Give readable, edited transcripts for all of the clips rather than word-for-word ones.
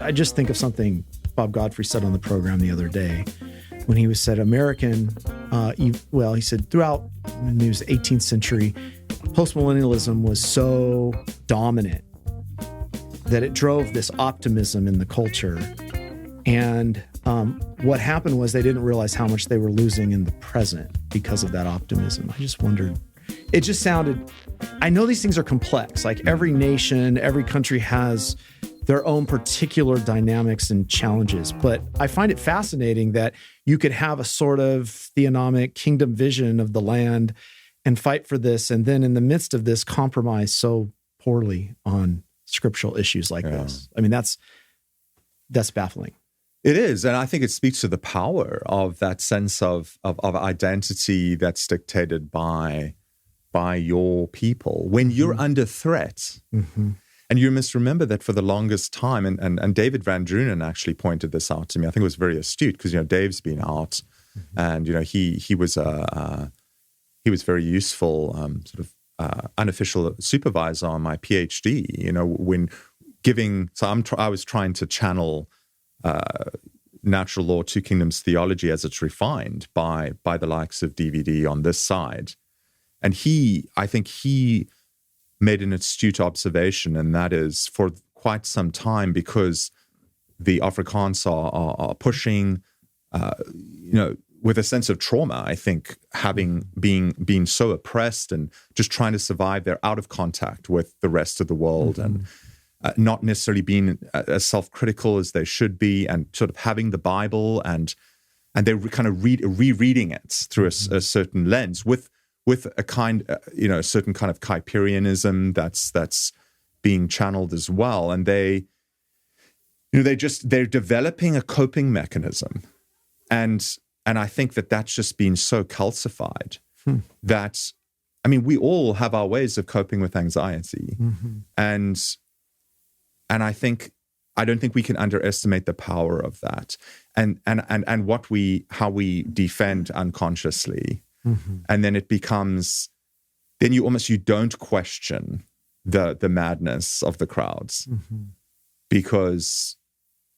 I just think of something Bob Godfrey said on the program the other day when he said American, he said throughout the 18th century, postmillennialism was so dominant that it drove this optimism in the culture. And what happened was they didn't realize how much they were losing in the present because of that optimism. I just wondered, it just sounded, I know these things are complex. Like every nation, every country has their own particular dynamics and challenges. But I find it fascinating that you could have a sort of theonomic kingdom vision of the land and fight for this, and then in the midst of this, compromise so poorly on scriptural issues like this. I mean, that's baffling. It is, and I think it speaks to the power of that sense of identity that's dictated by your people. When you're under threat, and you must remember that for the longest time, and David Van Drunen actually pointed this out to me. I think it was very astute because, Dave's been out, and, he was very useful, unofficial supervisor on my PhD, when giving, I was trying to channel natural law, two kingdoms theology as it's refined by the likes of DVD on this side. And I think he made an astute observation, and that is for quite some time, because the Afrikaans are pushing, with a sense of trauma, I think, being so oppressed and just trying to survive, they're out of contact with the rest of the world and not necessarily being as self-critical as they should be, and sort of having the Bible and they're kind of rereading it through a certain lens with a kind, a certain kind of Kuyperianism that's being channeled as well. And they're developing a coping mechanism. And I think that's just been so calcified that, we all have our ways of coping with anxiety. And I don't think we can underestimate the power of that and how we defend unconsciously. And then it becomes, then you don't question the madness of the crowds because,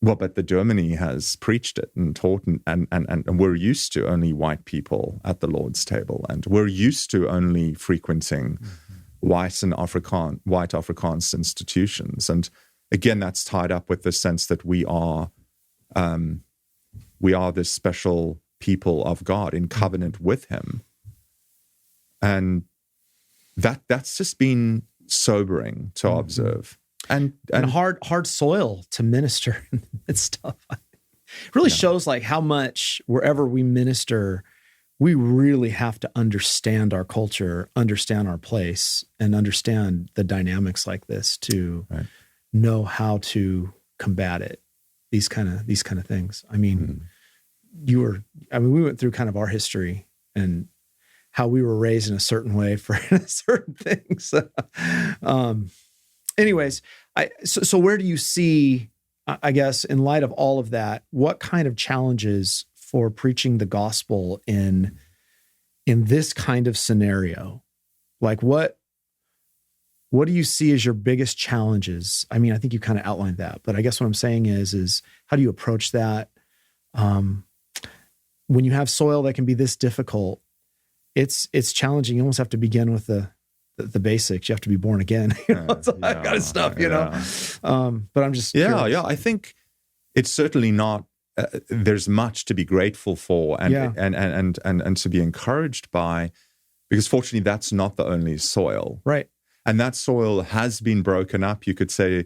but the Germany has preached it and taught, and we're used to only white people at the Lord's table, and we're used to only frequenting white Afrikaans institutions. And again, that's tied up with the sense that we are this special people of God in covenant with Him, and that's just been sobering to observe, and hard soil to minister in the midst of. It really shows like how much wherever we minister, we really have to understand our culture, understand our place, and understand the dynamics like this to know how to combat it. These kind of things. We went through kind of our history and how we were raised in a certain way for certain things. Anyways, so where do you see, I guess, in light of all of that, what kind of challenges for preaching the gospel in this kind of scenario? Like what do you see as your biggest challenges? I think you kind of outlined that, but I guess what I'm saying is how do you approach that? When you have soil that can be this difficult, it's challenging. You almost have to begin with the basics. You have to be born again. It's all that kind of stuff, But I'm just curious. I think it's certainly not. There's much to be grateful for and to be encouraged by, because fortunately that's not the only soil, right? And that soil has been broken up. You could say,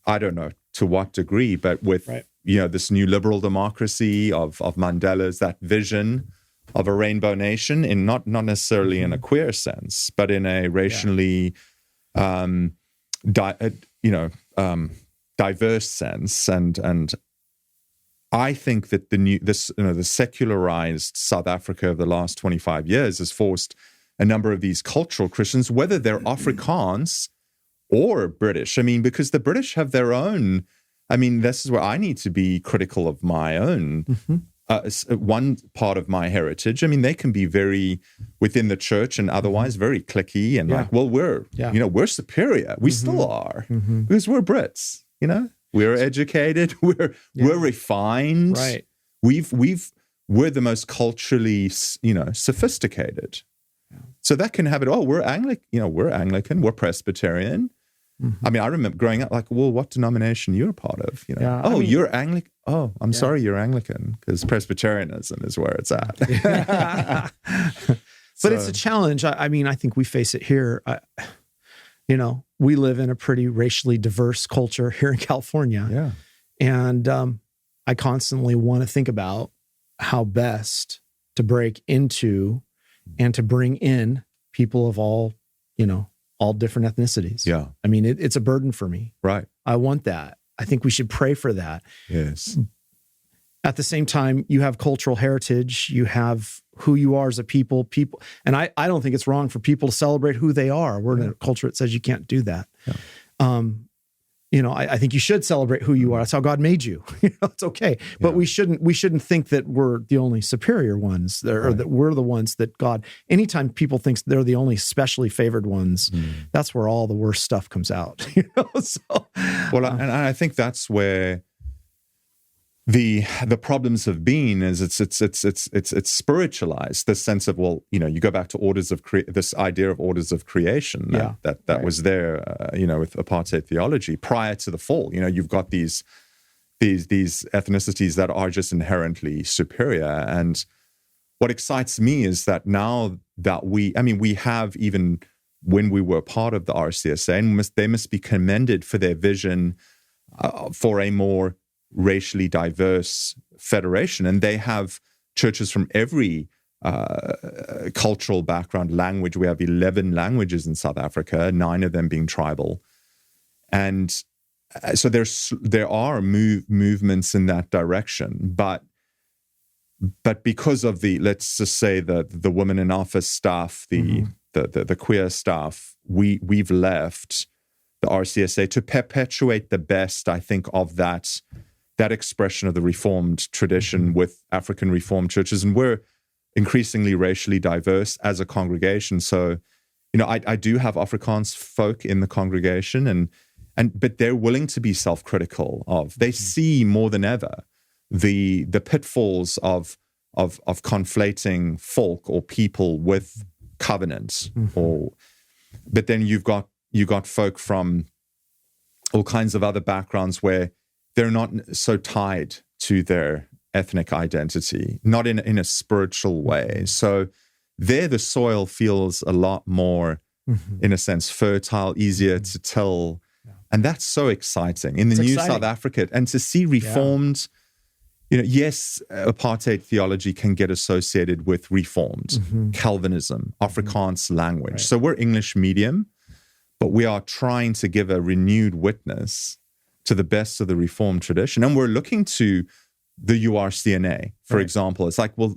I don't know to what degree, but with this new liberal democracy of Mandela's, that vision of a rainbow nation, in not necessarily in a queer sense, but in a racially, diverse sense, and I think that the secularized South Africa of the last 25 years has forced a number of these cultural Christians, whether they're Afrikaans or British. Because the British have their own. This is where I need to be critical of my own. One part of my heritage. They can be very within the church and otherwise very cliquey and we're superior. We still are because we're Brits. We're educated. We're refined. Right. We're the most culturally, sophisticated. Yeah. So that can have it. Oh, we're Anglican. We're Presbyterian. Mm-hmm. I mean, I remember growing up like, well, what denomination you're a part of? You're Anglican. Oh, I'm sorry, you're Anglican, because Presbyterianism is where it's at. But it's a challenge. I mean, I think we face it here. We live in a pretty racially diverse culture here in California. Yeah. And I constantly want to think about how best to break into and to bring in people of all different ethnicities. Yeah. I mean, it's a burden for me. Right. I want that. I think we should pray for that. Yes. At the same time, you have cultural heritage, you have who you are as a people, and I don't think it's wrong for people to celebrate who they are. We're in a culture that says you can't do that. Yeah. I think you should celebrate who you are. That's how God made you. It's okay. But we shouldn't think that we're the only superior ones, or that we're the ones that God, anytime people think they're the only specially favored ones, that's where all the worst stuff comes out. And I think that's where the problems have been is it's spiritualized, this sense of, you go back to this idea of orders of creation that was there, with apartheid theology prior to the fall. You've got these ethnicities that are just inherently superior. And what excites me is that now that we have, even when we were part of the RCSA, and they must be commended for their vision for a more racially diverse federation, and they have churches from every cultural background, language. We have 11 languages in South Africa, 9 of them being tribal, and so there are movements in that direction. But because of let's just say the women in office stuff, the queer stuff, we've left the RCSA to perpetuate the best, I think, of that expression of the Reformed tradition with African Reformed churches. And we're increasingly racially diverse as a congregation. So, I do have Afrikaans folk in the congregation, but they're willing to be self-critical they see more than ever the pitfalls of conflating folk or people with covenants. But then you got folk from all kinds of other backgrounds where they're not so tied to their ethnic identity, not in a spiritual way. So there the soil feels a lot more, in a sense, fertile, easier to till. And that's so exciting in the new South Africa. And to see Reformed, yes, apartheid theology can get associated with Reformed, Calvinism, Afrikaans language. Right. So we're English medium, but we are trying to give a renewed witness to the best of the Reformed tradition. And we're looking to the URCNA, for example. It's like, well,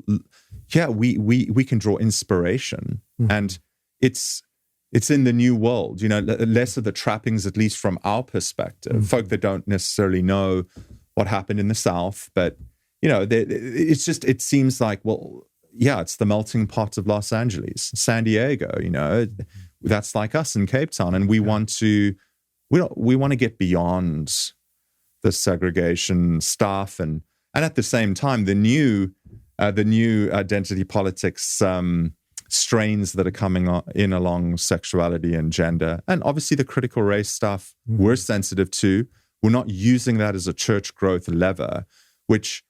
yeah, we can draw inspiration. And it's in the new world, less of the trappings, at least from our perspective, folk that don't necessarily know what happened in the South. But, it seems like, well, yeah, it's the melting pot of Los Angeles, San Diego, that's like us in Cape Town. And we want to get beyond the segregation stuff, and at the same time, the new identity politics strains that are coming in along sexuality and gender, and obviously the critical race stuff we're sensitive to. We're not using that as a church growth lever, which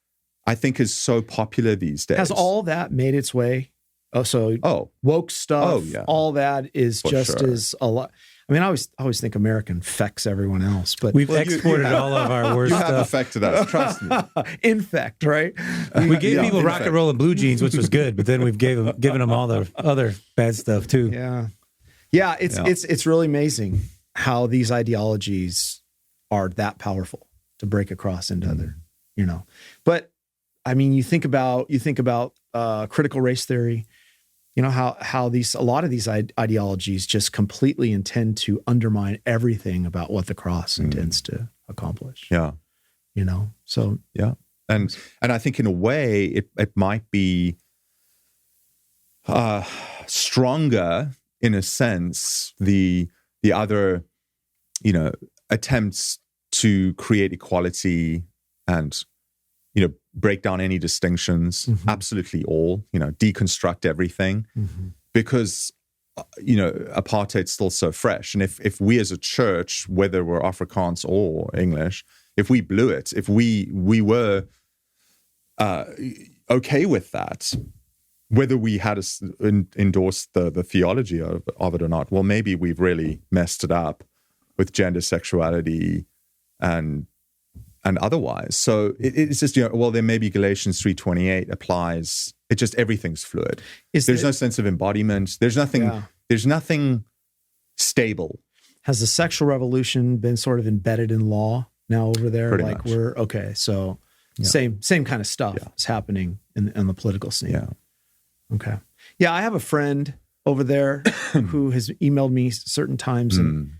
I think is so popular these days. Has all that made its way? Woke stuff, all that is as a lot. I mean, I always think America infects everyone else, but we've exported all of our worst stuff. You have affected us, trust me. Infect, right? We gave people rock and roll and blue jeans, which was good, but then we've given them all the other bad stuff too. Yeah. It's really amazing how these ideologies are that powerful to break across into other, But I mean, you think about critical race theory. How a lot of these ideologies just completely intend to undermine everything about what the cross intends to accomplish. Yeah. So. Yeah. And I think in a way it might be stronger in a sense, the other, attempts to create equality and, break down any distinctions, absolutely all, deconstruct everything, because, apartheid's still so fresh. And if we as a church, whether we're Afrikaans or English, if we blew it, if we were okay with that, whether we had endorsed the theology of it or not, well, maybe we've really messed it up with gender, sexuality, and otherwise. So it's just, then maybe Galatians 3:28 applies. It just, everything's fluid. There's no sense of embodiment. There's nothing stable. Has the sexual revolution been sort of embedded in law now over there? Pretty like much. So same kind of stuff is happening in the political scene. Yeah. Okay. Yeah, I have a friend over there who has emailed me certain times and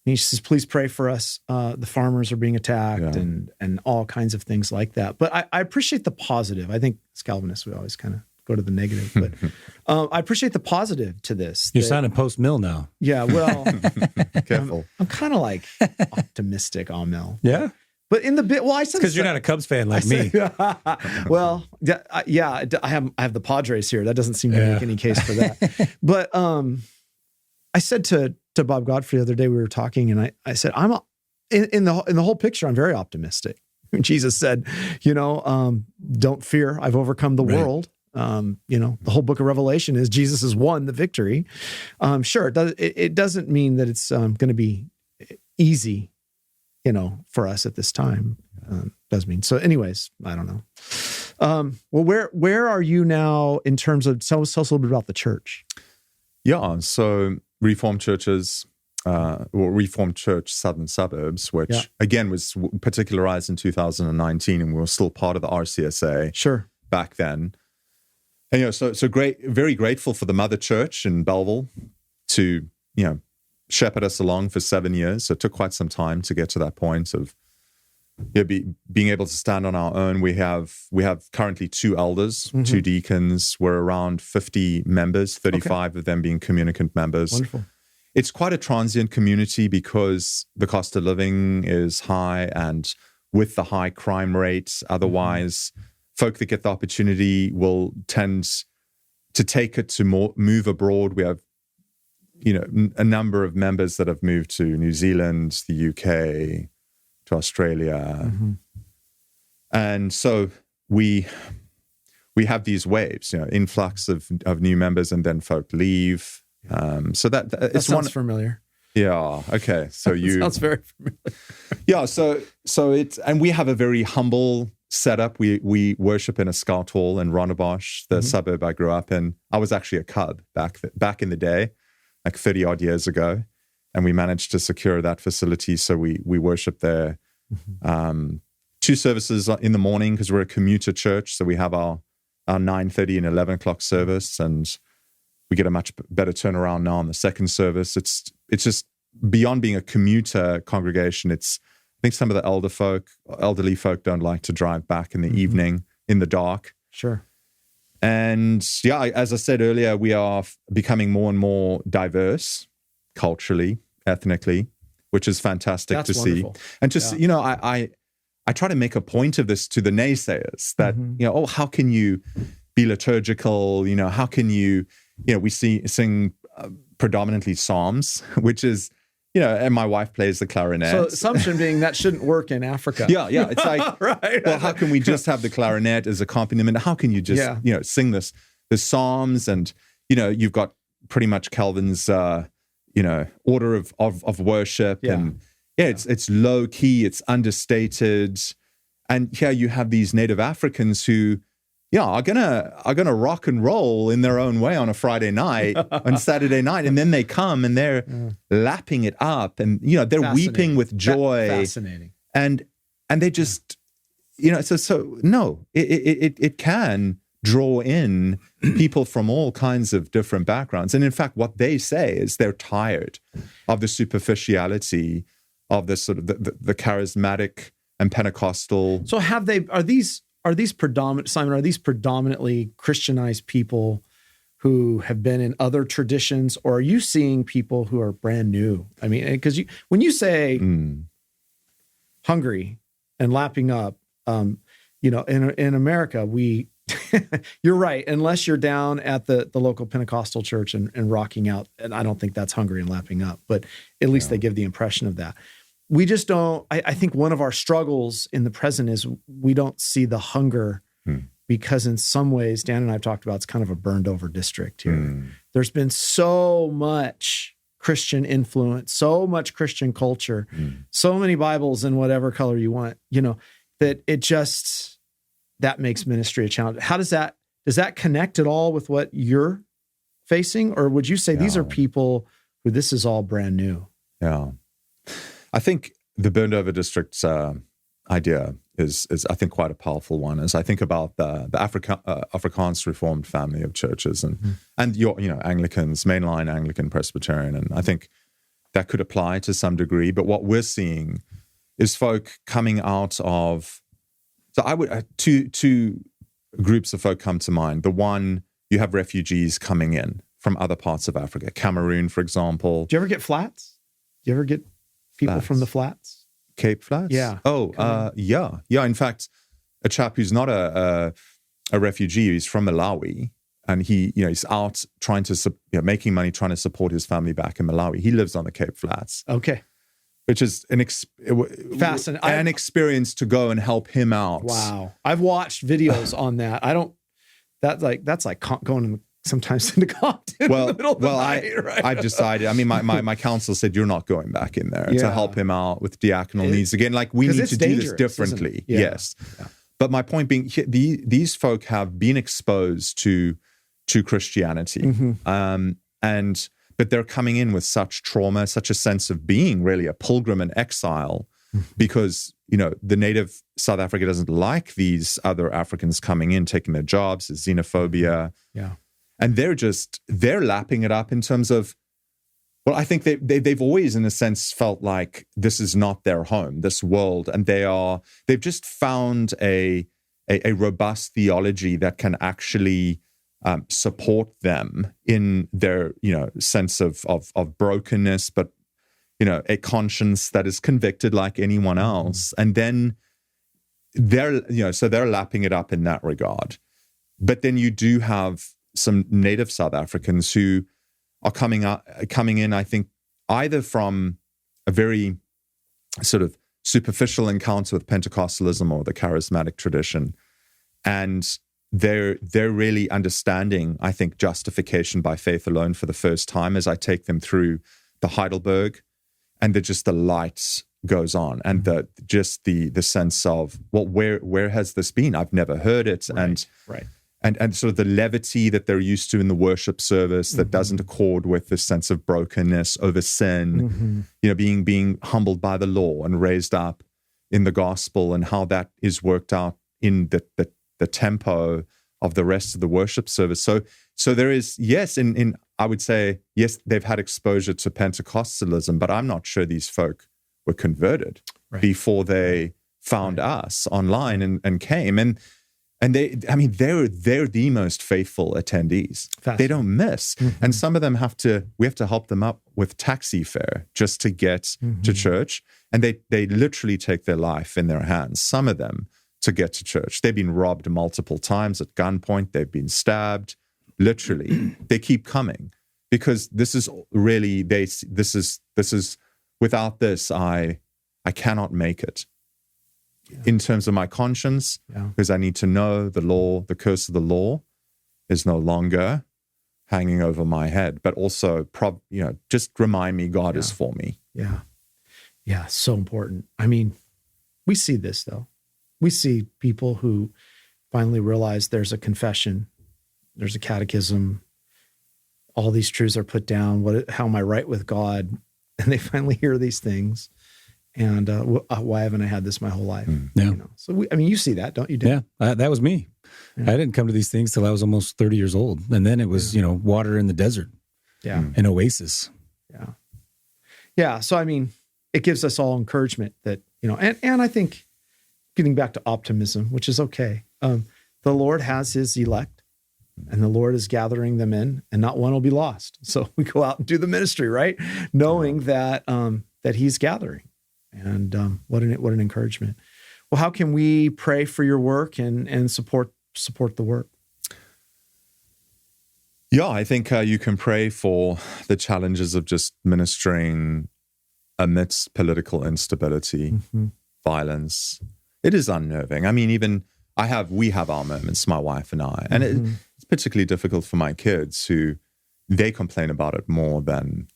he says, please pray for us. The farmers are being attacked and all kinds of things like that. But I appreciate the positive. I think as Calvinists, we always kind of go to the negative. But I appreciate the positive to this. You're sounding post-mill now. Yeah, well. Careful. I'm kind of like optimistic on Mill. Yeah? But in the bit, well, I said because you're not a Cubs fan like me. Well, I have the Padres here. That doesn't seem to make any case for that. But I said to Bob Godfrey the other day, we were talking, and I said, I'm in the whole picture, I'm very optimistic. Jesus said, don't fear, I've overcome the world. The whole book of Revelation is Jesus has won the victory. Sure, it doesn't mean that it's going to be easy, for us at this time. Does mean. So anyways, I don't know. Well, where are you now in terms of, tell us a little bit about the church. Yeah, so Reformed churches, Reformed Church Southern Suburbs, which again was particularized in 2019, and we were still part of the RCSA back then. And so great, very grateful for the mother church in Belleville to shepherd us along for 7 years. So it took quite some time to get to that point of being able to stand on our own. We have currently 2 elders, 2 deacons. We're around 50 members, 35 of them being communicant members. Wonderful. It's quite a transient community because the cost of living is high, and with the high crime rates, otherwise, folk that get the opportunity will tend to take it to move abroad. We have, a number of members that have moved to New Zealand, the UK, to Australia. And so we have these waves, influx of new members, and then folk leave. So that sounds familiar. Yeah. Okay. So you sounds very familiar. Yeah. So it's, and we have a very humble setup. We worship in a scout hall in Rondebosch, the suburb I grew up in. I was actually a Cub back in the day, like 30 odd years ago, and we managed to secure that facility. So we worship there. 2 services in the morning because we're a commuter church. So we have our 9:30 and 11 o'clock service, and we get a much better turnaround now on the second service. It's just beyond being a commuter congregation. I think some of the elderly folk don't like to drive back in the evening in the dark. Sure. And as I said earlier, we are becoming more and more diverse culturally, ethnically, which is fantastic to see. And just, I try to make a point of this to the naysayers that, how can you be liturgical? How can you, we sing predominantly Psalms, which is, and my wife plays the clarinet. So assumption being that shouldn't work in Africa. Yeah. It's like, well, how can we just have the clarinet as accompaniment? How can you just, sing the Psalms? And, you've got pretty much Calvin's, order of worship. Yeah. And it's low key, it's understated. And here you have these native Africans who, are gonna rock and roll in their own way on a Friday night, on Saturday night, and then they come and they're lapping it up, and they're weeping with joy. Fascinating. And they just, it can draw in people from all kinds of different backgrounds. And in fact, what they say is they're tired of the superficiality of the sort of the charismatic and Pentecostal. So are these predominantly Christianized people who have been in other traditions, or are you seeing people who are brand new? I mean, because when you say hungry and lapping up. In America, you're right. Unless you're down at the local Pentecostal church and rocking out, and I don't think that's hungry and lapping up, but at least they give the impression of that. We just don't, I think one of our struggles in the present is we don't see the hunger because in some ways, Dan and I have talked about, it's kind of a burned over district here. There's been so much Christian influence, so much Christian culture, so many Bibles in whatever color you want, that it just, that makes ministry a challenge. How does that connect at all with what you're facing? Or would you say these are people who this is all brand new? Yeah. I think the burned over district idea is I think quite a powerful one. As I think about the Afrikaans Reformed family of churches and your Anglicans, mainline Anglican Presbyterian, and I think that could apply to some degree. But what we're seeing is folk coming out of, so I would two groups of folk come to mind. The one, you have refugees coming in from other parts of Africa, Cameroon, for example. Do you ever get flats? Do you ever get people from the flats? Cape Flats? Yeah. Oh, yeah. In fact, a chap who's not a refugee, he's from Malawi, and he's out trying to making money, trying to support his family back in Malawi. He lives on the Cape Flats. Okay. Which is an experience to go and help him out. Wow. I've watched videos on that. That's like going sometimes into Compton in the middle of the night, right? I've decided, my counsel said, you're not going back in there to help him out with diaconal needs. Again, like we need to do this differently. Yes. Yeah. But my point being, these folk have been exposed to Christianity. But they're coming in with such trauma, such a sense of being really a pilgrim and exile because, the native South Africa doesn't like these other Africans coming in, taking their jobs, there's xenophobia. Yeah. And they're lapping it up in terms of, well, I think they've always, in a sense, felt like this is not their home, this world. And they've just found a robust theology that can actually support them in their, sense of brokenness, but, a conscience that is convicted like anyone else. And then they're lapping it up in that regard. But then you do have some native South Africans who are coming in, I think, either from a very sort of superficial encounter with Pentecostalism or the charismatic tradition, and they're really understanding, I think, justification by faith alone for the first time as I take them through the Heidelberg, and the light goes on, and the sense of, well, where has this been? I've never heard it, and sort of the levity that they're used to in the worship service that doesn't accord with this sense of brokenness over sin, being humbled by the law and raised up in the gospel, and how that is worked out in the tempo of the rest of the worship service. So there is, yes, I would say, yes, they've had exposure to Pentecostalism, but I'm not sure these folk were converted before they found us online and came. And they're the most faithful attendees. They don't miss. And some of them we have to help them up with taxi fare just to get to church. And they literally take their life in their hands, some of them, to get to church. They've been robbed multiple times at gunpoint. They've been stabbed. Literally, they keep coming because this is really, this is without this, I cannot make it. In terms of my conscience, because I need to know the law, the curse of the law is no longer hanging over my head, but also, just remind me God is for me. Yeah. Yeah. So important. We see this though. We see people who finally realize there's a confession, there's a catechism, all these truths are put down. How am I right with God? And they finally hear these things. And why haven't I had this my whole life? Yeah. So you see that, don't you? Dan? Yeah, that was me. Yeah. I didn't come to these things till I was almost 30 years old, and then it was water in the desert. Yeah, an oasis. Yeah, yeah. So it gives us all encouragement that and I think getting back to optimism, which is okay. The Lord has His elect, and the Lord is gathering them in, and not one will be lost. So we go out and do the ministry, right? Knowing that that He's gathering. And what an encouragement. Well, how can we pray for your work and support the work? Yeah, I think you can pray for the challenges of just ministering amidst political instability, violence. It is unnerving. I mean, even we have our moments, my wife and I, and it's particularly difficult for my kids who they complain about it more than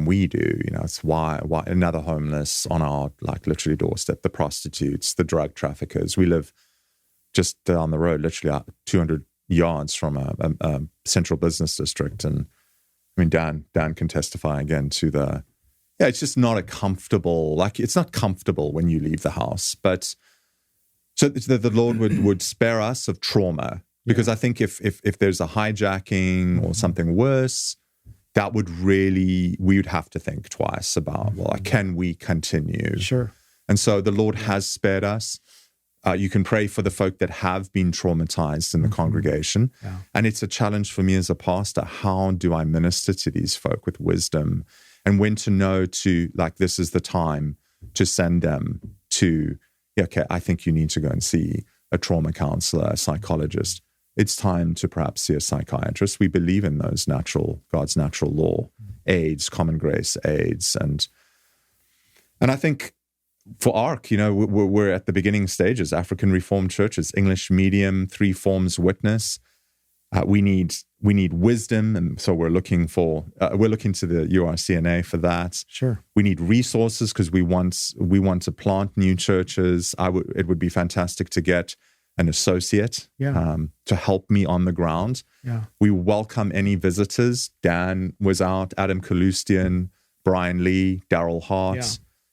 we do. You know, it's why another homeless on our literally doorstep, the prostitutes, the drug traffickers. We live just down the road, literally 200 yards from a central business district. And I mean, Dan can testify again to it's just not it's not comfortable when you leave the house. But so the Lord would spare us of trauma, because I think if there's a hijacking or something worse, that we would have to think twice about, can we continue? Sure. And so the Lord has spared us. You can pray for the folk that have been traumatized in the congregation. Yeah. And it's a challenge for me as a pastor. How do I minister to these folk with wisdom, and when to know this is the time to send them to, I think you need to go and see a trauma counselor, a psychologist. It's time to perhaps see a psychiatrist. We believe in those God's natural law, AIDS, common grace AIDS. And I think for ARC, we're at the beginning stages, African Reformed churches, English medium, 3 forms witness. We need wisdom, and so we're looking to the URCNA for that. Sure. We need resources because we want to plant new churches. It would be fantastic to get an associate to help me on the ground. Yeah. We welcome any visitors. Dan was out, Adam Kalustian, Brian Lee, Daryl Hart. Yeah.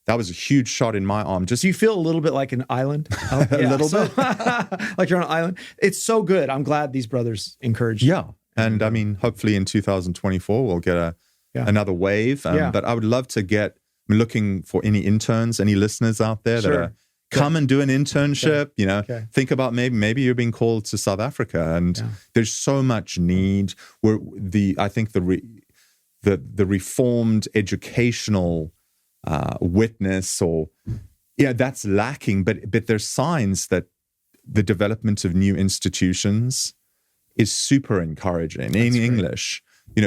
That was a huge shot in my arm. Do you feel a little bit like an island? A little bit. Like you're on an island? It's so good. I'm glad these brothers encouraged you. Yeah. And I mean, hopefully in 2024, we'll get another wave. But I would love to I'm looking for any interns, any listeners out there that come and do an internship. Okay. Think about maybe you're being called to South Africa, and there's so much need. I think the Reformed educational witness that's lacking, but there's signs that the development of new institutions is super encouraging in English,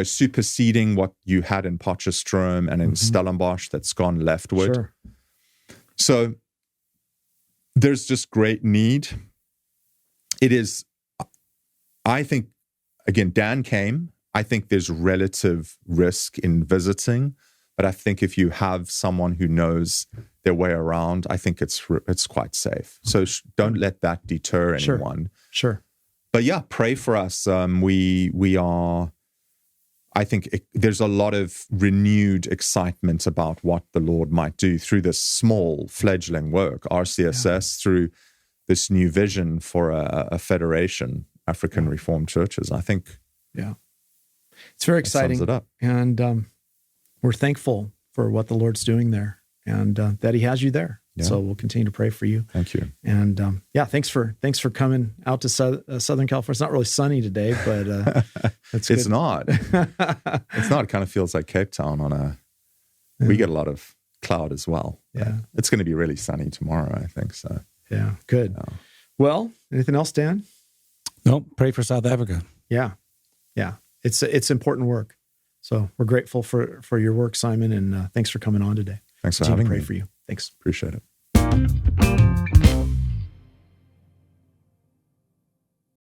superseding what you had in Potchefstroom and in Stellenbosch that's gone leftward. Sure. So there's just great need. It is, I think, again, Dan came. I think there's relative risk in visiting. But I think if you have someone who knows their way around, I think it's quite safe. So don't let that deter anyone. Sure. But pray for us. We are. I think there's a lot of renewed excitement about what the Lord might do through this small fledgling work, RCSS, through this new vision for a federation, African Reformed churches. I think. Yeah, it's very exciting. Sums it up. And we're thankful for what the Lord's doing there, and that He has you there. Yeah. So we'll continue to pray for you. Thank you. And thanks for coming out to Southern California. It's not really sunny today, but that's good. It's not. It's not. It kind of feels like Cape Town we get a lot of cloud as well. Yeah. It's going to be really sunny tomorrow, I think. So. Yeah, good. Well, anything else, Dan? No, pray for South Africa. Yeah. It's important work. So we're grateful for your work, Simon, and thanks for coming on today. Thanks for having me. Pray for you. Thanks. Appreciate it.